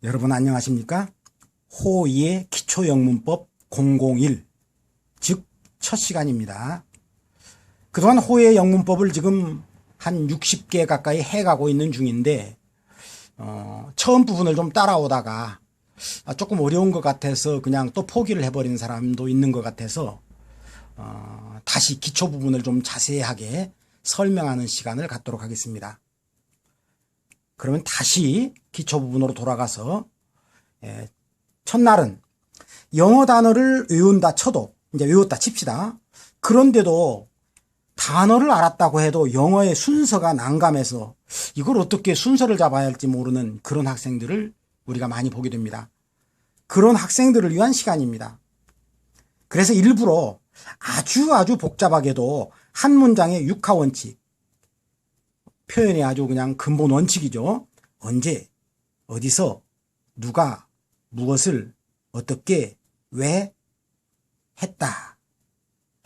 여러분 안녕하십니까? 호2의 기초영문법 001, 즉 첫 시간입니다. 그동안 호의 영문법을 지금 한 60개 가까이 해가고 있는 중인데 처음 부분을 좀 따라오다가 조금 어려운 것 같아서 그냥 또 포기를 해버리는 사람도 있는 것 같아서 다시 기초 부분을 좀 자세하게 설명하는 시간을 갖도록 하겠습니다. 그러면 다시 기초 부분으로 돌아가서 첫날은 영어 단어를 외운다 쳐도 이제 외웠다 칩시다. 그런데도 단어를 알았다고 해도 영어의 순서가 난감해서 이걸 어떻게 순서를 잡아야 할지 모르는 그런 학생들을 우리가 많이 보게 됩니다. 그런 학생들을 위한 시간입니다. 그래서 일부러 아주 복잡하게도 한 문장의 육하원칙, 표현이 아주 그냥 근본 원칙이죠. 언제, 어디서, 누가, 무엇을, 어떻게, 왜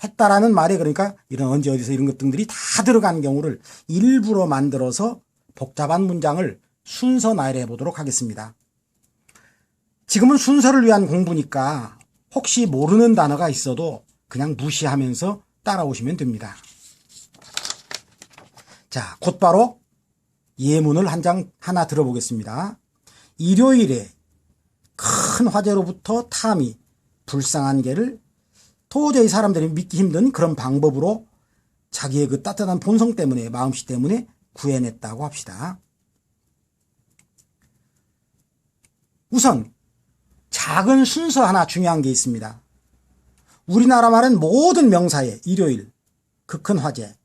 했다라는 말에 그러니까 이런 언제, 어디서 이런 것들이 다 들어간 경우를 일부러 만들어서 복잡한 문장을 순서 나열해 보도록 하겠습니다. 지금은 순서를 위한 공부니까 혹시 모르는 단어가 있어도 그냥 무시하면서 따라오시면 됩니다. 자, 곧바로 예문을 하나 들어보겠습니다. 일요일에 큰 화재로부터 탐이 불쌍한 개를 도저히 사람들이 믿기 힘든 그런 방법으로 자기의 그 따뜻한 본성 때문에, 마음씨 때문에 구해냈다고 합시다. 우선 작은 순서 하나 중요한 게 있습니다. 우리나라 말은 모든 명사에 일요일, 그 큰 화재,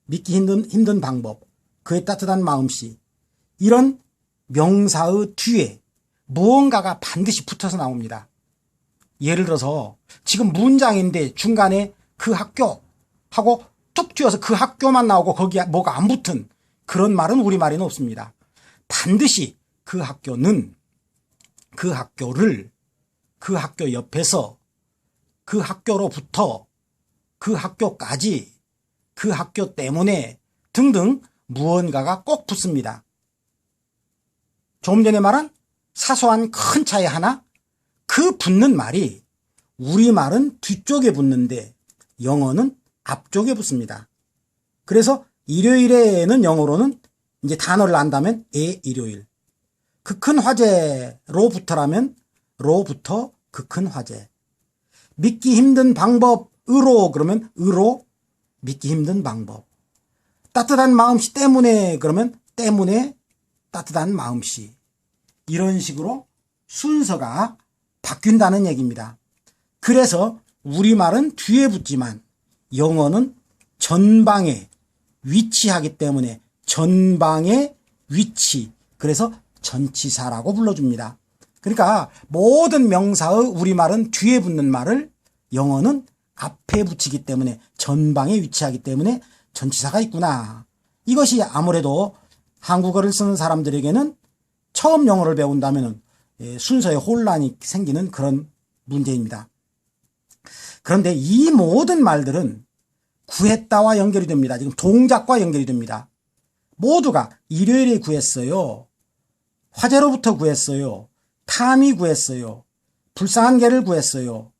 믿기 힘든 방법, 그의 따뜻한 마음씨, 이런 명사의 뒤에 무언가가 반드시 붙어서 나옵니다. 예를 들어서 지금 문장인데 중간에 그 학교 하고 뚝 쥐어서 그 학교만 나오고 거기에 뭐가 안 붙은 그런 말은 우리말에는 없습니다. 반드시 그 학교는, 그 학교를, 그 학교 옆에서, 그 학교로부터, 그 학교까지, 그 학교 때문에 등등 무언가가 꼭 붙습니다. 조금 전에 말한 사소한 큰 차이 하나, 그 붙는 말이 우리말은 뒤쪽에 붙는데 영어는 앞쪽에 붙습니다. 그래서 일요일에는 영어로는 이제 단어를 안다면 일요일, 그 큰 화제로부터라면 로부터 그 큰 화제, 믿기 힘든 방법으로 그러면 으로 믿기 힘든 방법, 따뜻한 마음씨 때문에 그러면 때문에 따뜻한 마음씨, 이런 식으로 순서가 바뀐다는 얘기입니다. 그래서 우리말은 뒤에 붙지만 영어는 전방에 위치하기 때문에 전방의 위치, 그래서 전치사라고 불러줍니다. 그러니까 모든 명사의 우리말은 뒤에 붙는 말을 영어는 앞에 붙이기 때문에 전방에 위치하기 때문에 전치사가 있구나. 이것이 아무래도 한국어를 쓰는 사람들에게는 처음 영어를 배운다면 순서에 혼란이 생기는 그런 문제입니다. 그런데 이 모든 말들은 구했다와 연결이 됩니다. 지금 동작과 연결이 됩니다. 모두가 일요일에 구했어요. 화재로부터 구했어요. 탐이 구했어요. 불쌍한 개를 구했어요.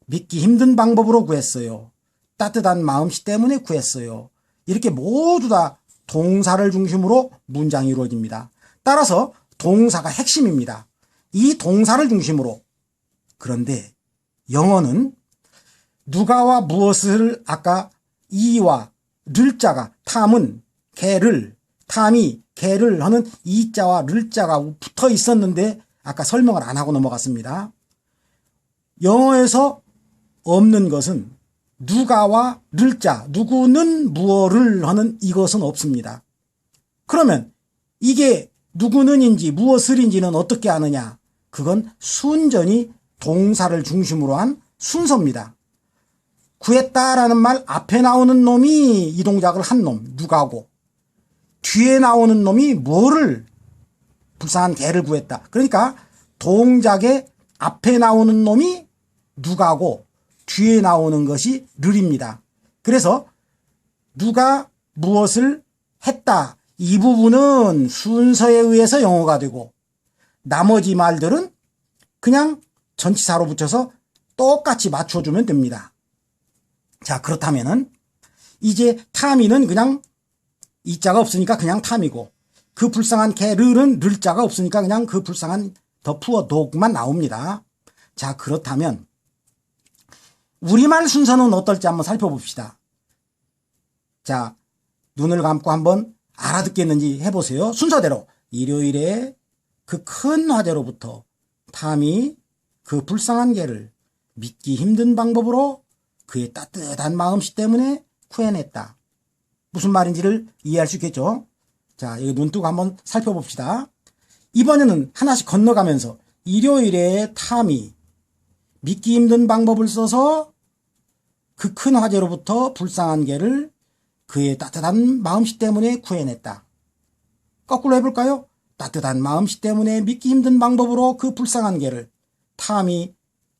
믿기 힘든 방법으로 구했어요. 따뜻한 마음씨 때문에 구했어요. 이렇게 모두 다 동사를 중심으로 문장이 이루어집니다. 따라서 동사가 핵심입니다. 이 동사를 중심으로. 그런데 영어는 누가와 무엇을 아까 이와 를자가 탐은 개를, 탐이 개를 하는 이자와 를자가 붙어 있었는데 아까 설명을 안 하고 넘어갔습니다. 영어에서 없는 것은 누가와 를자, 누구는 무엇을 하는 이것은 없습니다. 그러면 이게 누구는인지 무엇을인지는 어떻게 아느냐? 그건 순전히 동사를 중심으로 한 순서입니다. 구했다라는 말 앞에 나오는 놈이 이 동작을 한 놈, 누가고, 뒤에 나오는 놈이 뭐를, 불쌍한 개를 구했다. 그러니까 동작의 앞에 나오는 놈이 누가고 뒤에 나오는 것이 르입니다. 그래서 누가 무엇을 했다, 이 부분은 순서에 의해서 영어가 되고 나머지 말들은 그냥 전치사로 붙여서 똑같이 맞춰주면 됩니다. 자, 그렇다면은 이제 탐이는 그냥 이자가 없으니까 그냥 탐이고, 그 불쌍한 개를은 를자가 없으니까 그냥 그 불쌍한 더 푸어 독만 나옵니다. 자, 그렇다면 우리말 순서는 어떨지 한번 살펴봅시다. 자, 눈을 감고 한번 알아듣겠는지 해보세요. 순서대로 일요일에 그 큰 화재로부터 탐이 그 불쌍한 개를 믿기 힘든 방법으로 그의 따뜻한 마음씨 때문에 구해냈다. 무슨 말인지를 이해할 수 있겠죠? 자, 이거 눈 뜨고 한번 살펴봅시다. 이번에는 하나씩 건너가면서 일요일에 탐이 믿기 힘든 방법을 써서 그 큰 화재로부터 불쌍한 개를 그의 따뜻한 마음씨 때문에 구해냈다. 거꾸로 해볼까요? 따뜻한 마음씨 때문에 믿기 힘든 방법으로 그 불쌍한 개를 탐이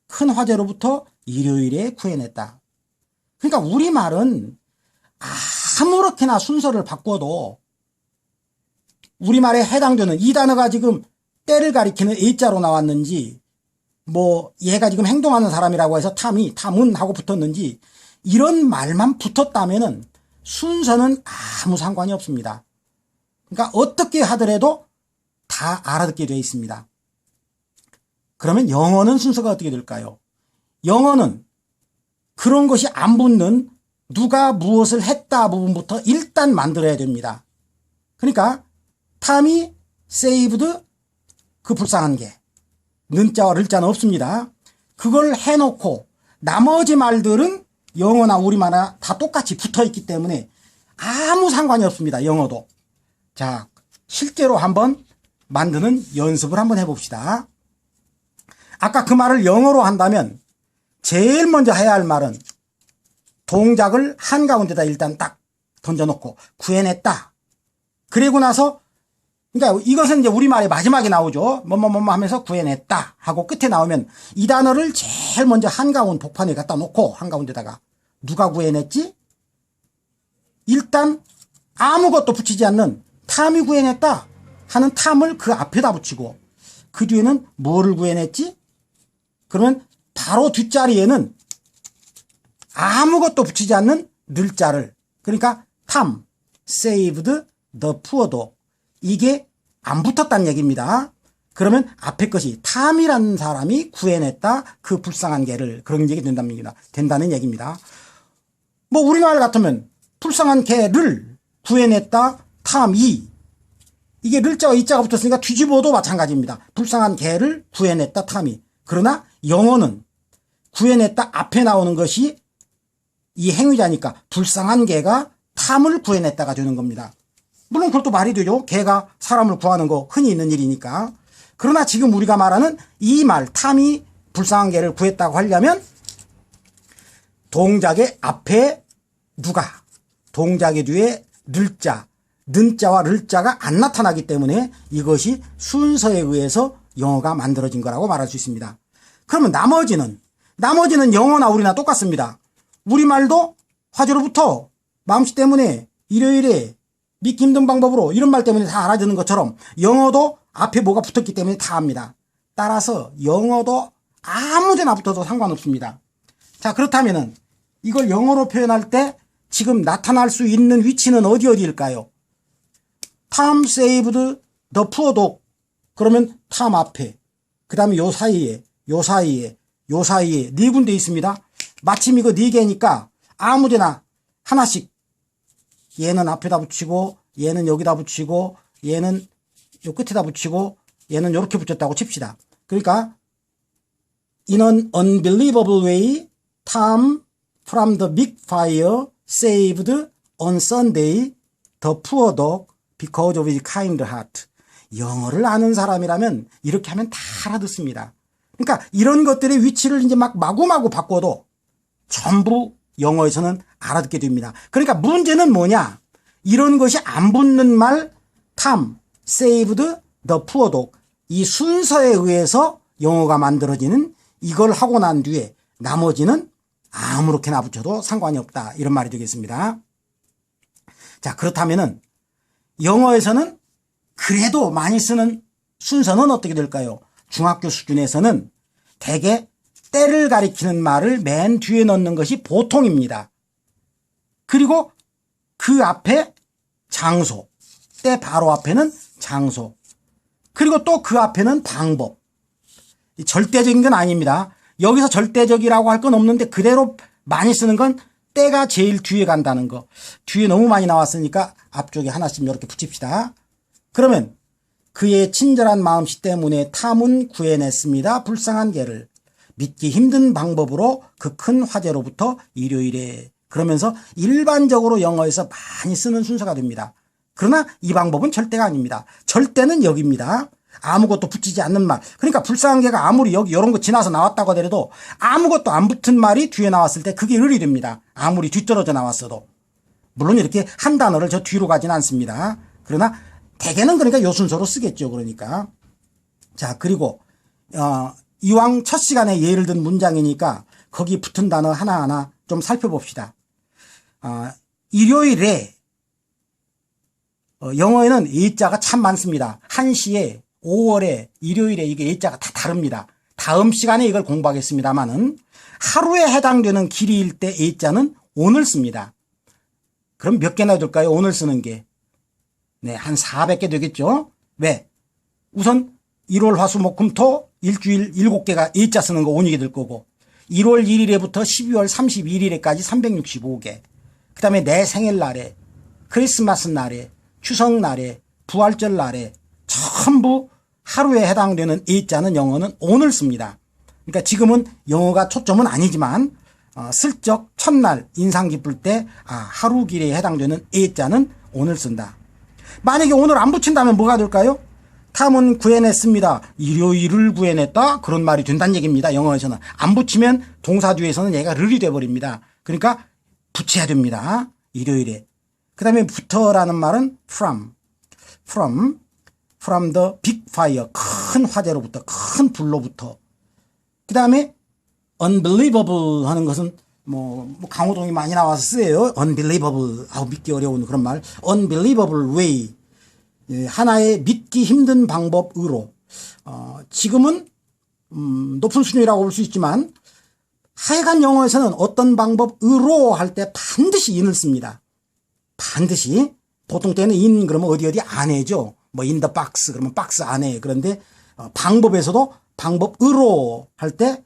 큰 화재로부터 일요일에 구해냈다. 그러니까 우리말은 아무렇게나 순서를 바꿔도 우리말에 해당되는 이 단어가 지금 때를 가리키는 A자로 나왔는지, 뭐 얘가 지금 행동하는 사람이라고 해서 탐은 하고 붙었는지, 이런 말만 붙었다면은 순서는 아무 상관이 없습니다. 그러니까 어떻게 하더라도 다 알아듣게 되어 있습니다. 그러면 영어는 순서가 어떻게 될까요? 영어는 그런 것이 안 붙는 누가 무엇을 했다 부분부터 일단 만들어야 됩니다. 그러니까 탐이 saved 그 불쌍한 개, 는자와 를자는 없습니다. 그걸 해놓고 나머지 말들은 영어나 우리말이나 다 똑같이 붙어있기 때문에 아무 상관이 없습니다. 영어도. 자, 실제로 한번 만드는 연습을 한번 해봅시다. 아까 그 말을 영어로 한다면 제일 먼저 해야 할 말은 동작을 한가운데다 일단 딱 던져놓고 구해냈다. 그리고 나서, 그러니까 이것은 이제 우리말의 마지막에 나오죠. 뭐뭐뭐 하면서 구해냈다 하고 끝에 나오면 이 단어를 제일 먼저 한가운 복판에 갖다 놓고 한가운데다가 누가 구해냈지? 일단 아무것도 붙이지 않는 탐이 구해냈다 하는 탐을 그 앞에다 붙이고, 그 뒤에는 뭐를 구해냈지? 그러면 바로 뒷자리에는 아무것도 붙이지 않는 늘자를, 그러니까 탐, saved the poor dog, 이게 안 붙었다는 얘기입니다. 그러면 앞에 것이 탐이라는 사람이 구해냈다 그 불쌍한 개를, 그런 얘기 된다는 얘기입니다. 뭐 우리말 같으면 불쌍한 개를 구해냈다 탐이, 이게 늘자와 이자가 붙었으니까 뒤집어도 마찬가지입니다. 불쌍한 개를 구해냈다 탐이. 그러나 영어는 구해냈다 앞에 나오는 것이 이 행위자니까 불쌍한 개가 탐을 구해냈다가 되는 겁니다. 물론 그것도 말이 되죠. 개가 사람을 구하는 거 흔히 있는 일이니까. 그러나 지금 우리가 말하는 이 말, 탐이 불쌍한 개를 구했다고 하려면 동작의 앞에 누가, 동작의 뒤에 늘자, 는자와 를자가 안 나타나기 때문에 이것이 순서에 의해서 영어가 만들어진 거라고 말할 수 있습니다. 그러면 나머지는 영어나 우리나 똑같습니다. 우리말도 화제로부터 마음씨 때문에 일요일에 믿기 힘든 방법으로 이런 말 때문에 다 알아듣는 것처럼 영어도 앞에 뭐가 붙었기 때문에 다 합니다. 따라서 영어도 아무데나 붙어도 상관없습니다. 자, 그렇다면은 이걸 영어로 표현할 때 지금 나타날 수 있는 위치는 어디일까요? Tom saved the poor dog. 그러면 Tom 앞에, 그 다음에 요 사이에 네 군데 있습니다. 마침 이거 네 개니까 아무데나 하나씩, 얘는 앞에다 붙이고, 얘는 여기다 붙이고, 얘는 요 끝에다 붙이고, 얘는 요렇게 붙였다고 칩시다. 그러니까 in an unbelievable way, Tom from the big fire saved on Sunday the poor dog because of his kind heart. 영어를 아는 사람이라면 이렇게 하면 다 알아듣습니다. 그러니까 이런 것들의 위치를 이제 막 마구마구 바꿔도 전부 영어에서는 알아듣게 됩니다. 그러니까 문제는 뭐냐? 이런 것이 안 붙는 말, Tom saved the poor dog, 이 순서에 의해서 영어가 만들어지는, 이걸 하고 난 뒤에 나머지는 아무렇게나 붙여도 상관이 없다, 이런 말이 되겠습니다. 자, 그렇다면은 영어에서는 그래도 많이 쓰는 순서는 어떻게 될까요? 중학교 수준에서는 대개 때를 가리키는 말을 맨 뒤에 넣는 것이 보통입니다. 그리고 그 앞에 장소, 때 바로 앞에는 장소, 그리고 또 그 앞에는 방법. 절대적인 건 아닙니다. 여기서 절대적이라고 할 건 없는데 그대로 많이 쓰는 건 때가 제일 뒤에 간다는 거. 뒤에 너무 많이 나왔으니까 앞쪽에 하나씩 이렇게 붙입시다. 그러면 그의 친절한 마음씨 때문에 탐은 구해냈습니다. 불쌍한 개를. 믿기 힘든 방법으로 그 큰 화재로부터 일요일에. 그러면서 일반적으로 영어에서 많이 쓰는 순서가 됩니다. 그러나 이 방법은 절대가 아닙니다. 절대는 여기입니다. 아무것도 붙이지 않는 말. 그러니까 불쌍한 개가 아무리 여기 이런 거 지나서 나왔다고 하더라도 아무것도 안 붙은 말이 뒤에 나왔을 때 그게 을이 됩니다. 아무리 뒤떨어져 나왔어도. 물론 이렇게 한 단어를 저 뒤로 가진 않습니다. 그러나 대개는 그러니까 요 순서로 쓰겠죠. 그러니까. 자, 그리고 이왕 첫 시간에 예를 든 문장이니까 거기 붙은 단어 하나하나 좀 살펴봅시다. 일요일에 영어에는 예자가 참 많습니다. 1시에 5월에 일요일에 이게 예자가 다 다릅니다. 다음 시간에 이걸 공부하겠습니다만은 하루에 해당되는 길이일 때 예자는 오늘 씁니다. 그럼 몇 개나 될까요? 오늘 쓰는 게. 네, 한 400개 되겠죠? 왜? 우선 1월 화수목금토 일주일 7개가 예자 쓰는 거 오니게 될 거고 1월 1일에부터 12월 31일에까지 365개. 그 다음에 내 생일날에 크리스마스 날에 추석날에 부활절 날에 전부 하루에 해당되는 예자는 영어는 오늘 씁니다. 그러니까 지금은 영어가 초점은 아니지만 슬쩍 첫날 인상 깊을 때 하루 길에 해당되는 예자는 오늘 쓴다. 만약에 오늘 안 붙인다면 뭐가 될까요? 탐은 구해냈습니다. 일요일을 구해냈다? 그런 말이 된다는 얘기입니다. 영어에서는. 안 붙이면 동사 뒤에서는 얘가 르이 돼버립니다. 그러니까 붙여야 됩니다. 일요일에. 그 다음에 부터라는 말은 from the big fire, 큰 화재로부터, 큰 불로부터. 그 다음에 unbelievable 하는 것은 뭐 강호동이 많이 나와서 쓰여요. unbelievable, 믿기 어려운 그런 말. unbelievable way, 하나의 믿기 힘든 방법으로. 지금은 높은 수준이라고 볼 수 있지만 하여간 영어에서는 어떤 방법으로 할 때 반드시 in을 씁니다. 반드시. 보통 때는 in 그러면 어디 안에죠. 뭐 in the box 그러면 박스 안에. 그런데 방법에서도 방법으로 할 때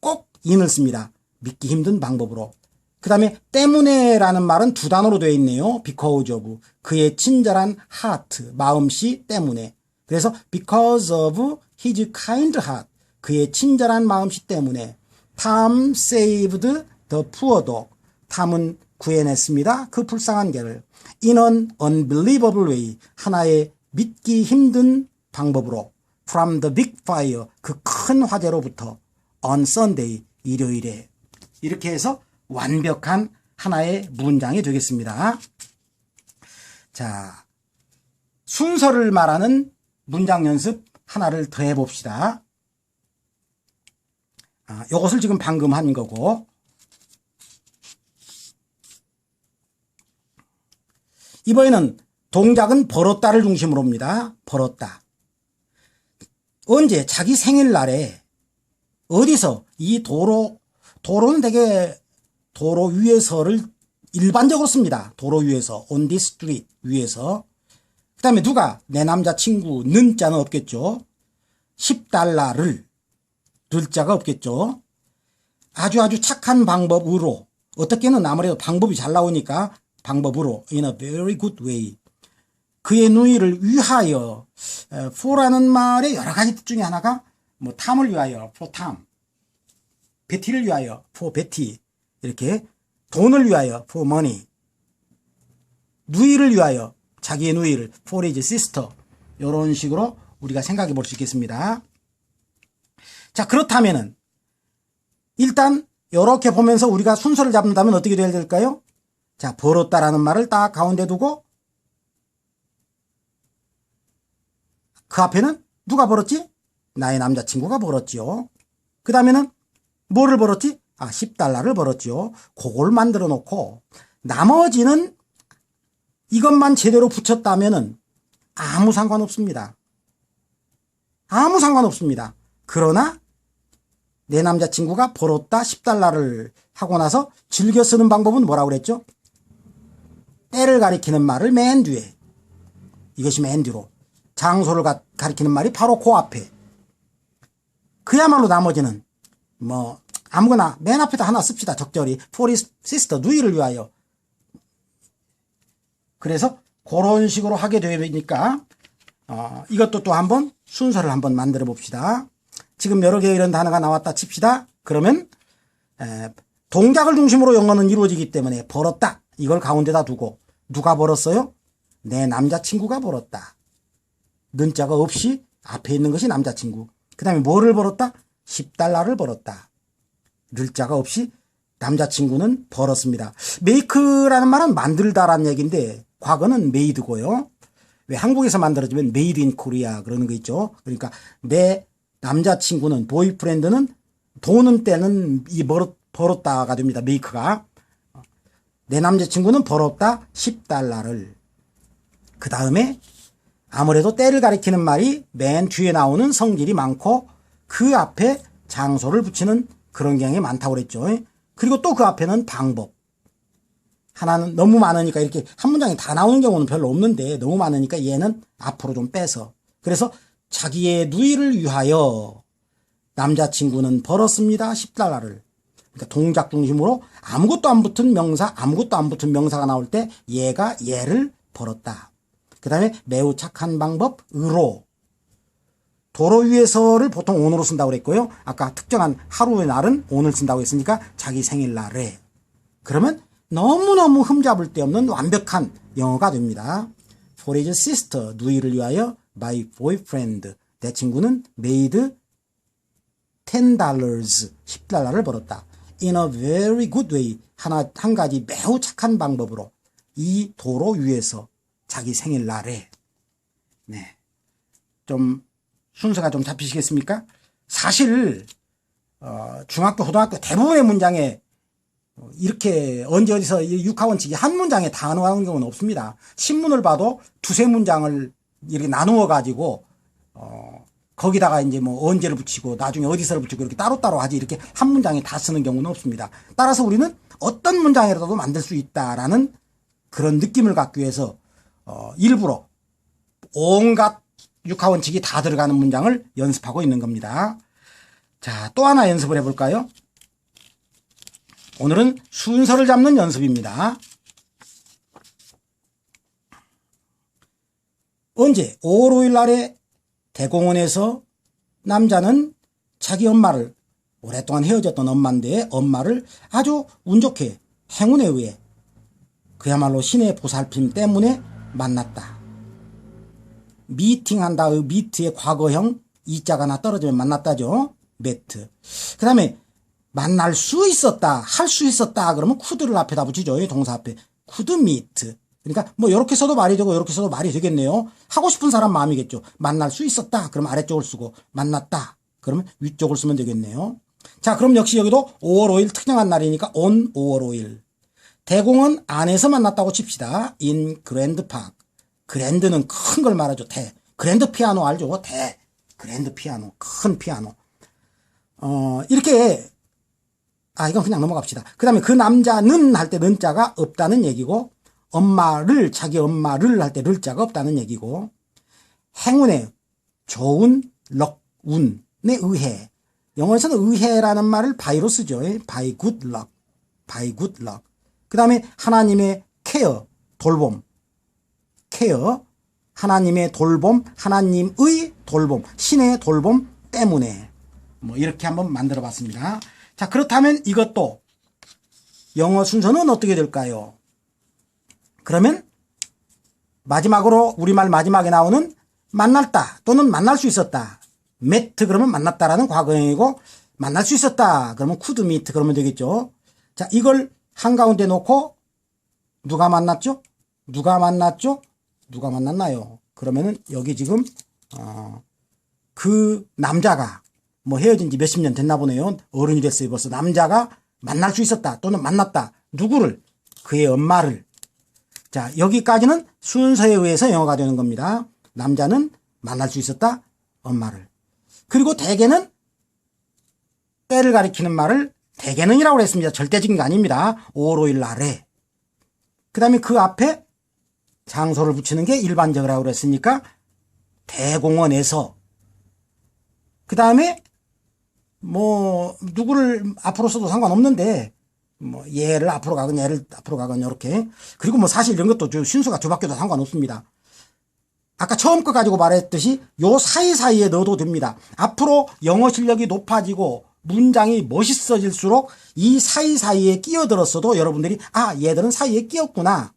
꼭 in을 씁니다. 믿기 힘든 방법으로. 그 다음에 때문에라는 말은 두 단어로 되어 있네요. because of. 그의 친절한 heart, 마음씨 때문에. 그래서 because of his kind heart. 그의 친절한 마음씨 때문에. Tom saved the poor dog. 탐은 구해냈습니다. 그 불쌍한 개를. In an unbelievable way. 하나의 믿기 힘든 방법으로. From the big fire. 그 큰 화재로부터. On Sunday. 일요일에. 이렇게 해서 완벽한 하나의 문장이 되겠습니다. 자, 순서를 말하는 문장 연습 하나를 더 해봅시다. 요것을 지금 방금 한 거고. 이번에는 동작은 벌었다를 중심으로 합니다. 벌었다. 언제? 자기 생일날에 어디서 이 도로는 되게 도로 위에서를 일반적으로 씁니다. 도로 위에서, on this street 위에서. 그 다음에 누가? 내 남자친구, 는 자는 없겠죠. $10를, 들 자가 없겠죠. 아주 착한 방법으로, 어떻게는 아무래도 방법이 잘 나오니까 방법으로, in a very good way. 그의 누이를 위하여, for라는 말의 여러 가지 뜻 중에 하나가 뭐 탐을 위하여, for 탐. 베티를 위하여, for 베티. 이렇게 돈을 위하여, for money. 누이를 위하여, 자기의 누이를, for his sister. 이런 식으로 우리가 생각해 볼 수 있겠습니다. 자, 그렇다면은 일단 이렇게 보면서 우리가 순서를 잡는다면 어떻게 돼야 될까요? 자, 벌었다라는 말을 딱 가운데 두고 그 앞에는 누가 벌었지? 나의 남자친구가 벌었지요. 그 다음에는 뭐를 벌었지? $10를 벌었지요. 그걸 만들어 놓고 나머지는 이것만 제대로 붙였다면은 아무 상관없습니다. 아무 상관없습니다. 그러나 내 남자친구가 벌었다 10달러를 하고 나서 즐겨 쓰는 방법은 뭐라고 그랬죠? 때를 가리키는 말을 맨 뒤에, 이것이 맨 뒤로, 장소를 가리키는 말이 바로 그 앞에, 그야말로 나머지는 뭐 아무거나 맨 앞에다 하나 씁시다. 적절히 for his sister, 누이를 위하여. 그래서 그런 식으로 하게 되니까 이것도 또 한번 순서를 한번 만들어 봅시다. 지금 여러 개 이런 단어가 나왔다 칩시다. 그러면 동작을 중심으로 영어는 이루어지기 때문에 벌었다, 이걸 가운데다 두고, 누가 벌었어요? 내 남자친구가 벌었다. 는자가 없이 앞에 있는 것이 남자친구. 그 다음에 뭐를 벌었다? 10달러를 벌었다. 늘자가 없이 남자친구는 벌었습니다. 메이크라는 말은 만들다라는 얘기인데 과거는 메이드고요. 왜 한국에서 만들어지면 메이드 인 코리아 그러는 거 있죠. 그러니까 내 남자친구는, 보이프렌드는 돈은 때는 벌었다가 됩니다. 메이크가. 내 남자친구는 벌었다 10달러를. 그 다음에 아무래도 때를 가리키는 말이 맨 뒤에 나오는 성질이 많고 그 앞에 장소를 붙이는 그런 경향이 많다고 그랬죠. 그리고 또 그 앞에는 방법. 하나는 너무 많으니까 이렇게 한 문장에 다 나오는 경우는 별로 없는데 너무 많으니까 얘는 앞으로 좀 빼서. 그래서 자기의 누이를 위하여 남자친구는 벌었습니다 10달러를. 그러니까 동작 중심으로 아무것도 안 붙은 명사, 아무것도 안 붙은 명사가 나올 때 얘가 얘를 벌었다. 그 다음에 매우 착한 방법, 의로. 도로 위에서를 보통 on으로 쓴다고 그랬고요. 아까 특정한 하루의 날은 on을 쓴다고 했으니까 자기 생일날에. 그러면 너무너무 흠잡을 데 없는 완벽한 영어가 됩니다. For his sister, 누이를 위하여, my boyfriend, 내 친구는 made $10, 10달러를 벌었다. In a very good way, 한 가지 매우 착한 방법으로, 이 도로 위에서 자기 생일날에. 네, 좀 순서가 좀 잡히시겠습니까? 사실 중학교, 고등학교 대부분의 문장에 이렇게 언제 어디서 육하원칙이 한 문장에 다 나오는 경우는 없습니다. 신문을 봐도 두세 문장을 이렇게 나누어 가지고 거기다가 이제 뭐 언제를 붙이고 나중에 어디서를 붙이고 이렇게 따로따로 하지 이렇게 한 문장에 다 쓰는 경우는 없습니다. 따라서 우리는 어떤 문장이라도 만들 수 있다라는 그런 느낌을 갖기 위해서 일부러 온갖 육하원칙이 다 들어가는 문장을 연습하고 있는 겁니다. 자, 또 하나 연습을 해볼까요? 오늘은 순서를 잡는 연습입니다. 언제? 5월 5일 날에 대공원에서 남자는 자기 엄마를, 오랫동안 헤어졌던 엄마인데 엄마를 아주 운 좋게 행운에 의해, 그야말로 신의 보살핌 때문에 만났다. 미팅한다의 미트의 과거형 이자가 하나 떨어지면 만났다죠. 매트. 그 다음에 만날 수 있었다, 할 수 있었다 그러면 could를 앞에다 붙이죠. 동사 앞에. could meet. 그러니까 뭐 이렇게 써도 말이 되고 이렇게 써도 말이 되겠네요. 하고 싶은 사람 마음이겠죠. 만날 수 있었다 그러면 아래쪽을 쓰고, 만났다 그러면 위쪽을 쓰면 되겠네요. 자, 그럼 역시 여기도 5월 5일 특정한 날이니까 on 5월 5일. 대공원 안에서 만났다고 칩시다. in grand park. 그랜드는 큰 걸 말하죠. 그랜드 피아노 알죠? 그랜드 피아노, 큰 피아노. 이렇게, 이건 그냥 넘어갑시다. 그 다음에 그 남자는 할 때 는자가 없다는 얘기고, 자기 엄마를 할 때 를자가 없다는 얘기고, 행운의 좋은 운에 의해. 영어에서는 의해라는 말을 by로 쓰죠. by good luck. 그 다음에 하나님의 care, 돌봄. 케어, 하나님의 돌봄, 하나님의 돌봄, 신의 돌봄 때문에. 뭐 이렇게 한번 만들어 봤습니다. 자, 그렇다면 이것도 영어 순서는 어떻게 될까요? 그러면 마지막으로 우리말 마지막에 나오는 만났다 또는 만날 수 있었다. met 그러면 만났다라는 과거형이고, 만날 수 있었다 그러면 could meet 그러면 되겠죠. 자, 이걸 한가운데 놓고 누가 만났죠? 누가 만났나요? 그러면은 여기 지금 그 남자가 뭐 헤어진 지 몇십 년 됐나 보네요. 어른이 됐어요. 벌써. 남자가 만날 수 있었다 또는 만났다. 누구를? 그의 엄마를. 자, 여기까지는 순서에 의해서 영어가 되는 겁니다. 남자는 만날 수 있었다, 엄마를. 그리고 대개는 때를 가리키는 말을 대개는이라고 했습니다. 절대적인 게 아닙니다. 5월 5일 날에. 그 다음에 그 앞에 장소를 붙이는 게 일반적이라고 그랬으니까 대공원에서. 그 다음에 뭐 누구를 앞으로 써도 상관없는데 뭐 얘를 앞으로 가건 얘를 앞으로 가건 이렇게. 그리고 뭐 사실 이런 것도 순서가 뒤바뀌어도 상관없습니다. 아까 처음 거 가지고 말했듯이 요 사이사이에 넣어도 됩니다. 앞으로 영어 실력이 높아지고 문장이 멋있어질수록 이 사이사이에 끼어들었어도 여러분들이 아 얘들은 사이에 끼었구나.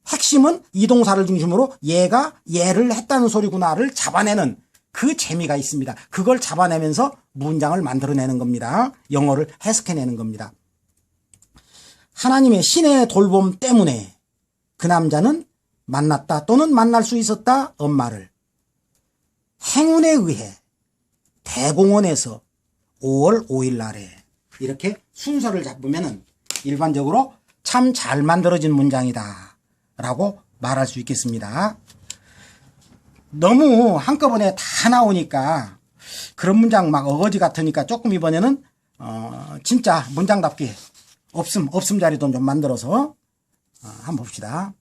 핵심은 이 동사를 중심으로 얘가 얘를 했다는 소리구나를 잡아내는 그 재미가 있습니다. 그걸 잡아내면서 문장을 만들어내는 겁니다. 영어를 해석해내는 겁니다. 하나님의 신의 돌봄 때문에 그 남자는 만났다 또는 만날 수 있었다 엄마를. 행운에 의해 대공원에서 5월 5일 날에. 이렇게 순서를 잡으면은 일반적으로 참 잘 만들어진 문장이다 라고 말할 수 있겠습니다. 너무 한꺼번에 다 나오니까 그런 문장 막 어거지 같으니까 조금 이번에는 진짜 문장답게 없음 자리도 좀 만들어서 한번 봅시다.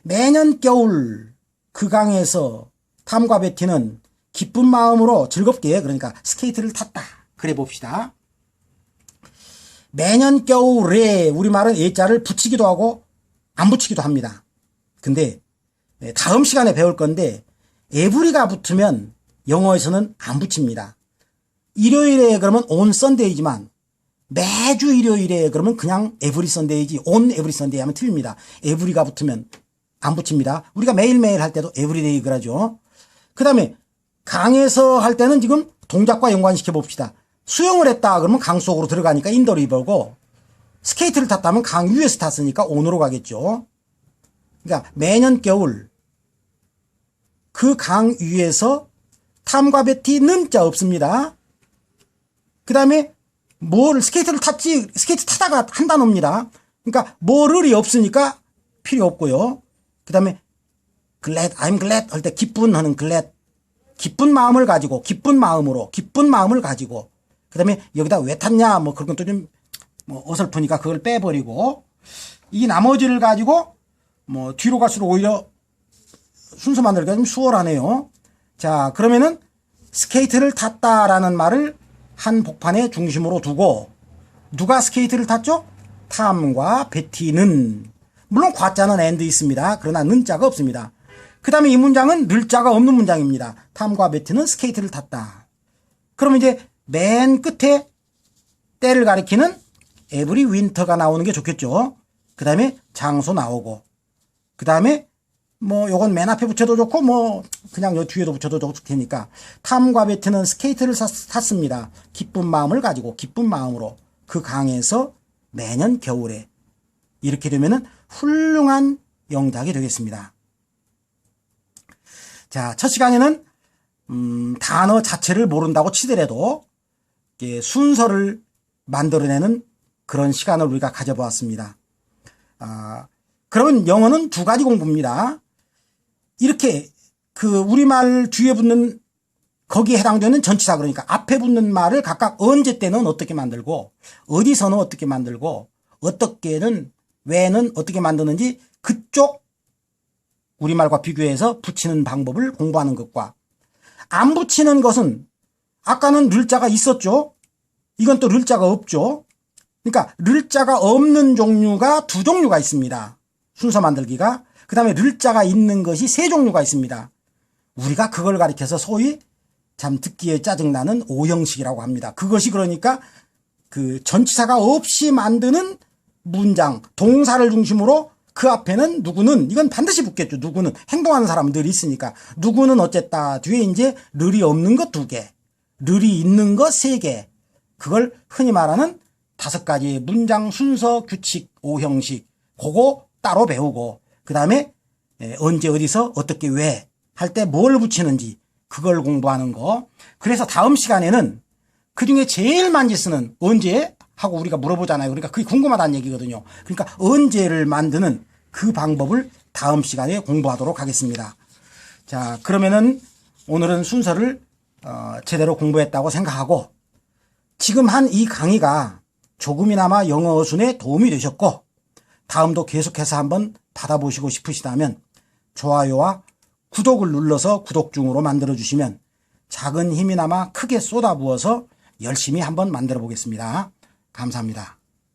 매년 겨울 그 강에서 탐과 베티는 기쁜 마음으로 즐겁게 그러니까 스케이트를 탔다. 그래 봅시다. 매년 겨울에 우리말은 예자를 붙이기도 하고 안 붙이기도 합니다. 근데 다음 시간에 배울 건데 에브리가 붙으면 영어에서는 안 붙입니다. 일요일에 그러면 on Sunday지만 매주 일요일에 그러면 그냥 every Sunday지 on every Sunday 하면 틀립니다. 에브리가 붙으면 안 붙입니다. 우리가 매일매일 할 때도 everyday 그러죠. 그 다음에 강에서 할 때는 지금 동작과 연관시켜 봅시다. 수영을 했다 그러면 강 속으로 들어가니까 인더 리버고 스케이트를 탔다면 강 위에서 탔으니까 온으로 가겠죠. 그러니까 매년 겨울 그 강 위에서 탐과 베티는 자 없습니다. 그 다음에 스케이트를 탔지 스케이트 타다가 한 단어입니다. 그러니까 뭐를이 없으니까 필요 없고요. 그 다음에 glad, I'm glad 할 때 기쁜 하는 glad 기쁜 마음을 가지고 기쁜 마음을 가지고 그 다음에 여기다 왜 탔냐 뭐 그런 것도 좀 뭐 어설프니까 그걸 빼버리고 이 나머지를 가지고 뭐 뒤로 갈수록 오히려 순서 만들기가 좀 수월하네요. 자 그러면은 스케이트를 탔다라는 말을 한 복판에 중심으로 두고 누가 스케이트를 탔죠? 탐과 베티는 물론 과자는 and 있습니다. 그러나 는자가 없습니다. 그 다음에 이 문장은 늘자가 없는 문장입니다. 탐과 베티는 스케이트를 탔다. 그러면 이제 맨 끝에 때를 가리키는 에브리 윈터가 나오는 게 좋겠죠. 그 다음에 장소 나오고 그 다음에 뭐 요건 맨 앞에 붙여도 좋고 뭐 그냥 요 뒤에도 붙여도 좋을 테니까 탐과 베티는 스케이트를 탔습니다. 기쁜 마음을 가지고 기쁜 마음으로 그 강에서 매년 겨울에 이렇게 되면은 훌륭한 영작이 되겠습니다. 자, 첫 시간에는 단어 자체를 모른다고 치더라도 순서를 만들어내는 그런 시간을 우리가 가져보았습니다. 그러면 영어는 두 가지 공부입니다. 이렇게 그 우리말 뒤에 붙는 거기에 해당되는 전치사 그러니까 앞에 붙는 말을 각각 언제 때는 어떻게 만들고 어디서는 어떻게 만들고 어떻게는 왜는 어떻게 만드는지 그쪽 우리말과 비교해서 붙이는 방법을 공부하는 것과 안 붙이는 것은 아까는 를자가 있었죠. 이건 또 를자가 없죠. 그러니까 를자가 없는 종류가 두 종류가 있습니다. 순서 만들기가. 그 다음에 를자가 있는 것이 세 종류가 있습니다. 우리가 그걸 가리켜서 소위 참 듣기에 짜증나는 오형식이라고 합니다. 그것이 그러니까 그 전치사가 없이 만드는 문장, 동사를 중심으로 그 앞에는 누구는 이건 반드시 붙겠죠. 누구는 행동하는 사람들이 있으니까 누구는 어쨌다 뒤에 이제 르이 없는 것 2개, 르이 있는 것 3개. 그걸 흔히 말하는 5가지 문장 순서 규칙 오형식 그거 따로 배우고 그 다음에 언제 어디서 어떻게 왜 할 때 뭘 붙이는지 그걸 공부하는 거. 그래서 다음 시간에는 그중에 제일 많이 쓰는 언제 하고 우리가 물어보잖아요. 그러니까 그게 궁금하다는 얘기거든요. 그러니까 언제를 만드는 그 방법을 다음 시간에 공부하도록 하겠습니다. 자, 그러면은 오늘은 순서를 제대로 공부했다고 생각하고 지금 한 이 강의가 조금이나마 영어 어순에 도움이 되셨고 다음도 계속해서 한번 받아보시고 싶으시다면 좋아요와 구독을 눌러서 구독 중으로 만들어 주시면 작은 힘이나마 크게 쏟아부어서 열심히 한번 만들어 보겠습니다. 감사합니다.